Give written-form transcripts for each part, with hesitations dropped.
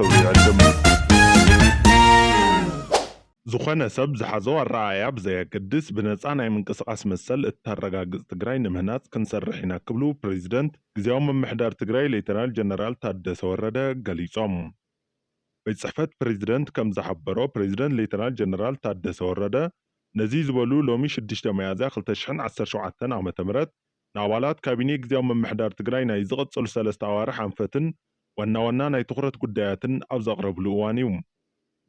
ክብሪ ይዕድም ዝኾነ ሰብ ዝሓዞ ኣረኣእያ ብዘየገድስ ብነፃ ናይ ምንቅስቓስ መሰል እተረጋግጽ ትግራይ ንምህናጽ ክንሰርሕ ኢና ክብሉ ፕሬዚደንት ግዜያዊ ምምሕዳር ትግራይ ሌተናል ጀነራል ታደሰ ወረደ ገሊጾም። ቤት ጽሕፈት ፕሬዚደንት ከም ዝሓበሮ ፕሬዚደንት ሌተናል ጀነራል ታደሰ ወረደ ነዚ ዝበሉ ሎሚ 6 መያዝያ 2017 ዓ.ም ንኣባላት ካቢኔ ግዜያዊ ምምሕዳር ትግራይ ናይ ዝቕጽሉ 3 ኣዋርሕ ኣንፈትን ዋና ናይ ትኹረት ጉዳያትን ኣብ ዘቕረብሉ እዋን እዩ።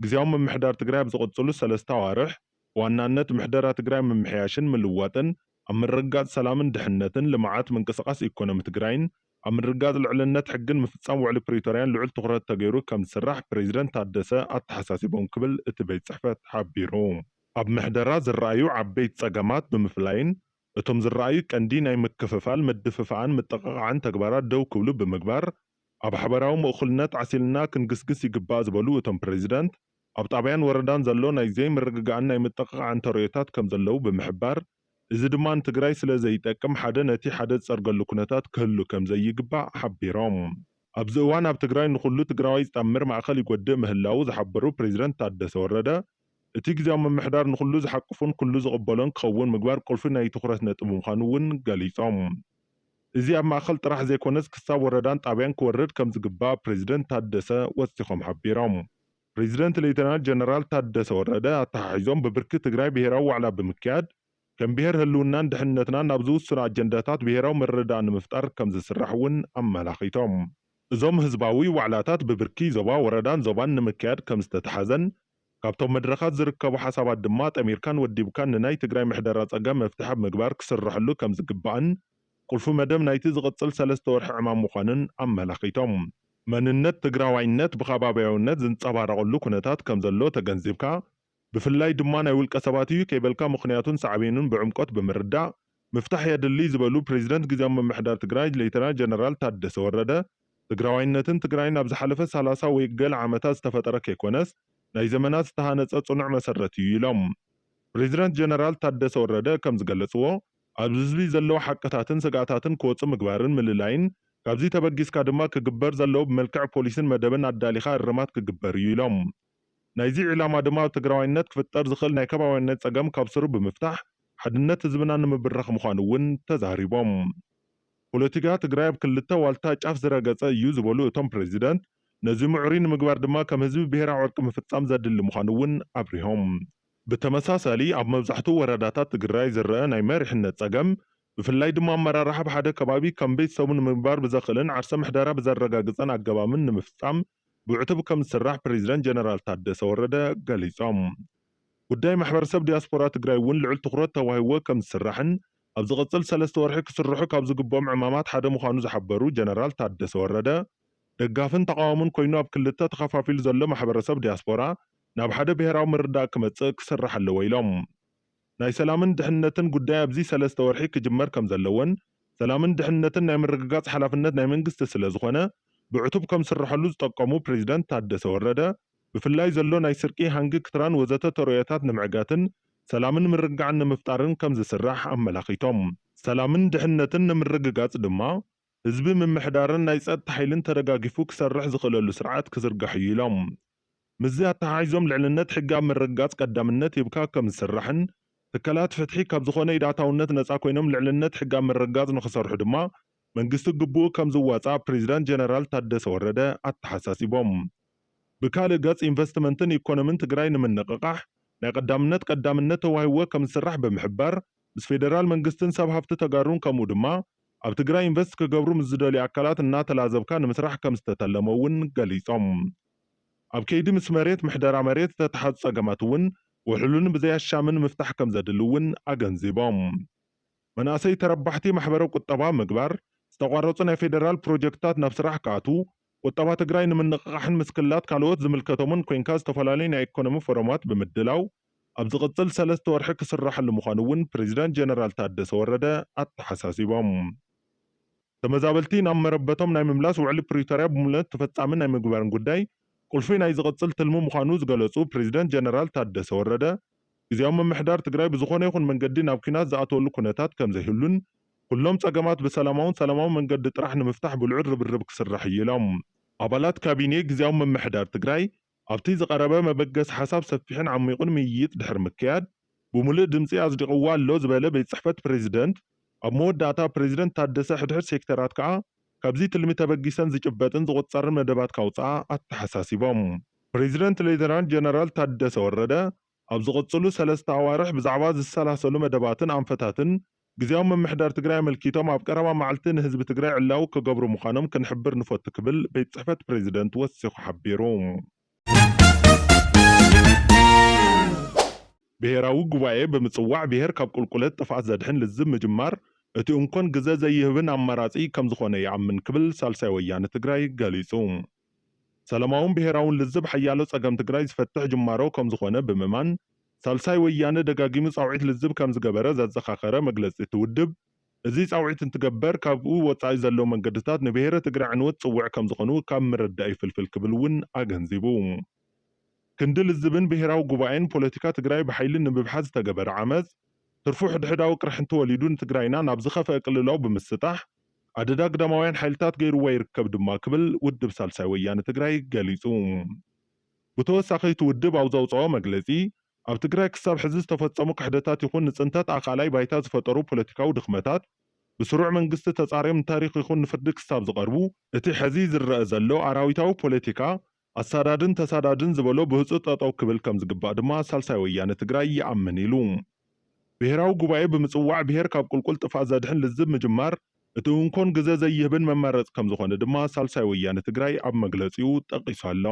ግዜያዊ ምምሕዳር ትግራይ ኣብ ዝቕጽሉ 3 ኣዋርሕ ዋናነት ምሕደራ ትግራይ ምምሕያሽን ምልዋጥን ኣብ ምርጋጽ ሰላምን ድሕነትን ልምዓት ምንቅስቓስ ኢኮኖሚ ትግራይን ኣብ ምርጋጽ ልዕልነት ሕግን ምፍጻም ውዕሊ ፕሪቶርያን ልዑል ትኹረት ተገይሩ ከም ዝስራሕ ፕሬዚደንት ታደሰ ኣተሓሳሲቦም ክብል እቲ ቤት ጽሕፈት ሓቢሩ። ኣብ ምሕደራ ዝረኣዩ ዓበይቲ ጸገማት ብምፍላይን እቶም ዝረኣዩ ቀንዲ ናይ ምክፍፋል ምድፍፋዕን ምጠቕዓን ተግባራት ደው ክብሉ ብምግባር ኣብ ሓበራዊ ምእኹልነት ዓሲልና ክንግስግስ ይግባእ ዝበሉ እቶም ፕሬዚደንት ኣብ ጣብያን ወረዳን ዘሎ ናይ ዘይምርግጋእን ናይ ምጠቕዓን ተርዮታት ከም ዘለዉ ብምሕባር እዚ ድማ ንትግራይ ስለ ዘይጠቅም ሓደ ነቲ ሓደ ዝጸርገሉ ኩነታት ክህሉ ከም ዘይግባእ ሓቢሮም። ኣብዚ እዋን ኣብ ትግራይ ንኹሉ ትግራዋይ ዝጣምር ማእኸል ይጎድእ ምህላው ዝሓበሩ ፕሬዚደንት ታደሰ ወረደ እቲ ግዜያዊ ምምሕዳር ንኹሉ ዝሓቅፉን ኩሉ ዝቕበሎን ክኸውን ምግባር ቁልፊ ናይ ትኹረት ነጥቢ ምዃኑ እውን ገሊጾም። እዚ ኣብ ማእኸል ጥራሕ ዘይኮነስ ክሳብ ወረዳን ጣብያን ክወርድ ከም ዝግባእ ፕሬዚደንት ታደሰ ወሲኾም ሓቢሮም። ፕሬዚደንት ሌተናል ጀነራል ታደሰ ወረደ ኣተሓሒዞም ብብርኪ ትግራይ ብሄራዊ ዋዕላ ብምክያድ ከም ብሄር ህልውናን ድሕንነትናን ናብ ዝውስኑ ኣጀንዳታት ብሄራዊ ምርድዳእ ንምፍጣር ከም ዝስራሕ እውን ኣመላኺቶም። እዞም ህዝባዊ ዋዕላታት ብብርኪ ዞባ ወረዳን ዞባን ንምክያድ ከም ዝተተሓዘን ካብቶም መድረኻት ዝርከቡ ሓሳባት ድማ ጠሚርካን ወዲብካን ንናይ ትግራይ ምሕደራ ጸገም መፍትሒ ምግባር ክስርሐሉ ከም ዝግባእን ቁልፊ መደብ ናይቲ ዝቕጽል 3 ወርሒ ዕማም ምዃኑን ኣመላኺቶም። መንነት ትግራዋይነት ብኸባቢያውነት ዝንጸባረቐሉ ኩነታት ከም ዘሎ ተገንዚብካ ብፍላይ ድማ ናይ ውልቀ ሰባት እዩ ከይበልካ ምኽንያቱን ሳዕቤኑን ብዕምቆት ብምርዳእ ምፍታሕ የድሊ ዝበሉ ፕሬዚደንት ግዜያዊ ምምሕዳር ትግራይ ሌተናል ጀነራል ታደሰ ወረደ ትግራዋይነትን ትግራይን ኣብ ዝሓለፈ 30 ወይ ገለ ዓመታት ዝተፈጠረ ከይኮነስ ናይ ዘመናት ዝተሃነጸ ጽኑዕ መሰረት እዩ ኢሎም። ፕሬዚደንት ጀነራል ታደሰ ወረደ ከም ዝገለጽዎ ኣብ ህዝቢ ዘለዎ ሓቅታትን ስጋታትን ክወፅእ ምግባርን ምልላይን ካብዚ ተበጊስካ ድማ ክግበር ዘለዎ ብመልክዕ ፖሊስን መደብን ኣዳሊኻ እርማት ክግበር እዩ ኢሎም። ናይዚ ዕላማ ድማ ኣብ ትግራዋይነት ክፍጠር ዝኽእል ናይ ከባቢያዊነት ጸገም ካብ ስሩ ብምፍታሕ ሓድነት ህዝብና ንምብራኽ ምዃኑ እውን ተዛሪቦም። ፖለቲካ ትግራይ ኣብ ክልተ ዋልታ ጫፍ ዝረገጸ እዩ ዝበሉ እቶም ፕሬዚደንት ነዚ ምዕሩይ ንምግባር ድማ ከም ህዝቢ ብሄራዊ ዕርቂ ምፍጻም ዘድሊ ምዃኑ እውን ኣብሪሆም። ብተመሳሳሊ ኣብ መብዛሕትኡ ወረዳታት ትግራይ ዝረአ ናይ መሪሕነት ጸገም ብፍላይ ድማ ኣመራርሓ ብሓደ ከባቢ ከም ቤተሰቡ ንምግባር ብዘኽእልን ዓርሰ ምሕደራ ብዘረጋግፀን ኣገባብን ንምፍጻም ብዕቱብ ከም ዝስራሕ ፕሬዚደንት ጀነራል ታደሰ ወረደ ገሊጾም። ጉዳይ ማሕበረሰብ ዲያስፖራ ትግራይ እውን ልዑል ትኹረት ተዋሂቦ ከም ዝስራሕን ኣብ ዝቕጽል 3 ወርሒ ክስርሑ ካብ ዝግብኦም ዕማማት ሓደ ምዃኑ ዝሓበሩ ጀነራል ታደሰ ወረደ ደጋፍን ተቃዋሙን ኮይኑ ኣብ ክልተ ተኸፋፊሉ ዘሎ ማሕበረሰብ ዲያስፖራ ናብ ሓደ ብሄራዊ ምርዳእ ክመጽእ ክስራሕ ኣለዎ ኢሎም። ናይ ሰላምን ድሕንነትን ጉዳይ ኣብዚ 3 ወርሒ ክጅመር ከም ዘለዎን ሰላምን ድሕንነትን ናይ ምርግጋጽ ሓላፍነት ናይ መንግስቲ ስለ ዝኾነ ብዕቱብ ከም ዝስርሐሉ ዝጠቀሙ ፕሬዚደንት ታደሰ ወረደ ብፍላይ ዘሎ ናይ ስርቂ ሃንጊ ክትራን ወዘተ ተርዮታት ንምዕጋትን ሰላምን ምርግጋዕን ንምፍጣርን ከም ዝስራሕ ኣመላኺቶም። ሰላምን ድሕንነትን ንምርግጋጽ ድማ ህዝቢ ምምሕዳርን ናይ ጸጥታ ሓይልን ተደጋጊፉ ክሰርሕ ዝኽእለሉ ስርዓት ክዝርጋሕ እዩ ኢሎም። ምዚ ኣተሓሒዞም ልዕልነት ሕጊ ኣብ ምርግጋጽ ቀዳምነት ይብካ ከም ዝስራሕን ትካላት ፍትሒ ካብ ዝኾነ ኢዳታውነት ነፃ ኮይኖም ልዕልነት ሕጊ ኣብ ምርግጋጽ ንኽሰርሑ ድማ መንግስቲ ግቡእ ከም ዝዋፃእ ፕሬዚደንት ጀነራል ታደሰ ወረደ ኣተሓሳሲቦም። ብካልእ ገጽ ኢንቨስትመንትን ኢኮኖምን ትግራይ ንምንቕቃሕ ናይ ቀዳምነት ተዋሂቦ ከም ዝስራሕ ብምሕባር ምስ ፌደራል መንግስትን ሰብ ሃፍቲ ተጋሩን ከምኡ ድማ ኣብ ትግራይ ኢንቨስት ክገብሩ ምስ ዝደልዩ ኣካላት እናተላዘብካ ንምስራሕ ከም ዝተተለመ እውን ገሊጾም። ኣብ ከይዲ ምስ መሬት ምሕደራ መሬት ዝተተሓዙ ጸገማት እውን ውሕሉን ብዘያሻምን ምፍታሕ ከም ዘድሊ እውን ኣገንዚቦም። መናእሰይ ተረባሕቲ ማሕበራዊ ቁጠባ ምግባር ዝተቋረፁ ናይ ፌደራል ፕሮጀክትታት ናብ ስራሕ ክኣቱ ቁጠባ ትግራይ ንምንቕቃሕን ምስክላት ካልኦት ዝምልከቶምን ኮንካ ዝተፈላለዩ ናይ ኢኮኖሚ ፎረማት ብምድላው ኣብ ዝቕጽል 3 ወርሒ ክስራሐሉ ምዃኑ እውን ፕሬዚደንት ጀነራል ታደሰ ወረደ ኣተሓሳሲቦም። ተመዛበልቲ ናብ መረበቶም ናይ ምምላስ ውዕሊ ፕሪቶርያ ብሙሉእ ተፈጻሚ ናይ ምግባርን ጉዳይ ቁልፊ ናይ ዝቕጽል ትልሚ ምዃኑ ዝገለጹ ፕሬዚደንት ጀነራል ታደሰ ወረደ ግዜያዊ ምምሕዳር ትግራይ ብዝኾነ ይኹን መንገዲ ናብ ኩናት ዝኣተወሉ ኩነታት ከም ዘይህሉን ኩሎም ጸገማት ብሰላማውን ሰላማዊ መንገዲ ጥራሕ ንምፍታሕ ብልዑል ርብርብ ክስራሕ እዩ ኢሎም። ኣባላት ካቢኔ ግዚያዊ ምምሕዳር ትግራይ ኣብቲ ዝቐረበ መበገስ ሓሳብ ሰፊሕን ዓሚቑን ምይይጥ ድሕሪ ምክያድ ብምሉእ ድምፂ ኣጽዲቕዋ ኣሎ ዝበለ ቤት ጽሕፈት ፕሬዚደንት ኣብ መወዳእታ ፕሬዚደንት ታደሰ ሕድሕድ ሴክተራት ከዓ ካብዚ ትልሚ ተበጊሰን ዝጭበጥን ዝቑፀርን መደባት ካውፅኣ ኣተሓሳሲቦም። ፕሬዚደንት ሌተናንት ጀነራል ታደሰ ወረደ ኣብ ዝቕፅሉ 3 ኣዋርሕ ብዛዕባ ዝሰላሰሉ መደባትን ኣንፈታትን ግዚያዊ ምምሕዳር ትግራይ ኣመልኪቶም ኣብ ቀረባ መዓልቲ ንህዝቢ ትግራይ ዕላው ክገብሩ ምዃኖም ክንሕብር ንፈቱ ክብል ቤት ጽሕፈት ፕሬዚደንት ወሲኹ ሓቢሩ። ብሔራዊ ጉባኤ ብምጽዋዕ ብሔር ካብ ቁልቁለት ጥፍኣት ዘድሕን ልዝብ ምጅማር እቲ እንኮን ግዘ ዘይህብን ኣማራጺ ከም ዝኾነ ይኣምን ክብል ሳልሳይ ወያነ ትግራይ ገሊጹ። ሰላማውን ብሔራውን ልዝብ ሓያሎ ጸገም ትግራይ ዝፈትሕ ጅማሮ ከም ዝኾነ ብምእማን ሳልሳይ ወያነ ደጋጊሙ ጻውዒት ልዝብ ከም ዝገበረ ዘዘኻኸረ መግለጺ ትውድብ እዚ ጻውዒት እንትገበር ካብኡ ወጻኢ ዘሎ መንገድታት ንብሔረ ትግራይ ዕንወት ጽውዕ ከም ዝኾኑ ካብ ምርዳእ ይፍልፍል ክብል እውን ኣገንዚቡ። ክንዲ ልዝብን ብሔራዊ ጉባኤን ፖለቲካ ትግራይ ብሓይሊ ንምብሓዝ ዝተገበረ ዓመፅ ትርፉ ሕድሕዳዊ ቅርሕንቲ ወሊዱ ንትግራይና ናብ ዝኸፍአ ቅልላው ብምስጣሕ ኣደዳ ግዳማውያን ሓይልታት ገይርዋ ይርከብ ድማ ክብል ውድብ ሳልሳይ ወያነ ትግራይ ገሊጹ። ብተወሳኺ ትውድብ ኣብ ዘውፅኦ መግለጺ ኣብ ትግራይ ክሳብ ሕዚ ዝተፈጸሙ ክሕደታት ይኹን ንጽንተት ኣኻላይ ባይታ ዝፈጠሩ ፖለቲካዊ ድኽመታት ብስሩዕ መንግስቲ ተጻርዮም ንታሪኽ ይኹን ንፍርዲ ክሳብ ዝቐርቡ እቲ ሕዚ ዝረአ ዘሎ ኣራዊታዊ ፖለቲካ ኣሳዳድን ተሳዳድን ዝበሎ ብህፁፅ ጠጠው ክብል ከም ዝግባእ ድማ ሳልሳይ ወያነ ትግራይ ይኣምን ኢሉ። ብሔራዊ ጉባኤ ብምጽዋዕ ብሔር ካብ ቁልቁል ጥፋእ ዘድሕን ልዝብ ምጅማር እቲ እንኮን ግዘ ዘይህብን መማረፂ ከም ዝኾነ ድማ ሳልሳይ ወያነ ትግራይ ኣብ መግለጺኡ ጠቂሱ ኣሎ።